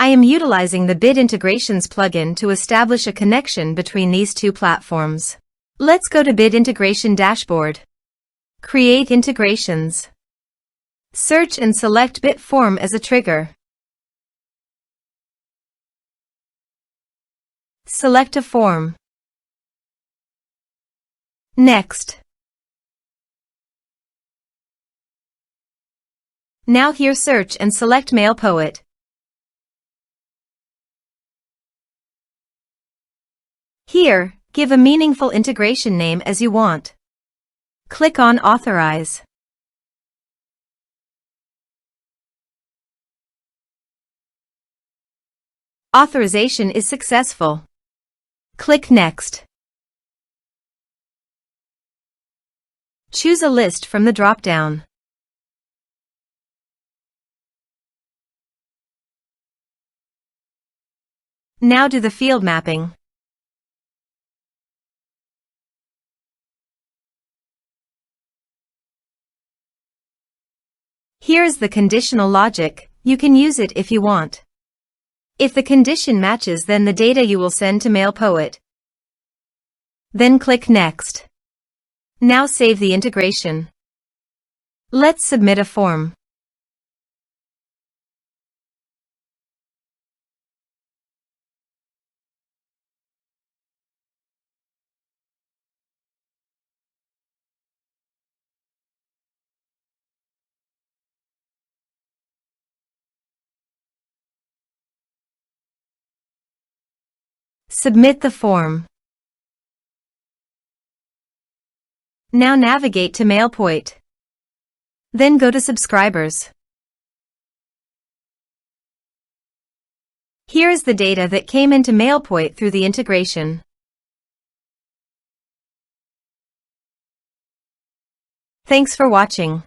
I am utilizing the Bit Integrations plugin to establish a connection between these two platforms. Let's go to Bit Integration Dashboard. Create integrations. Search and select Bit Form as a trigger. Select a form. Next. Now here search and select MailPoet. Here, give a meaningful integration name as you want. Click on Authorize. Authorization is successful. Click Next. Choose a list from the drop-down. Now do the field mapping. Here is the conditional logic. You can use it if you want. If the condition matches, then the data you will send to MailPoet. Then click Next. Now save the integration. Let's submit a form. Submit the form. Now navigate to MailPoet. Then go to Subscribers. Here is the data that came into MailPoet through the integration. Thanks for watching.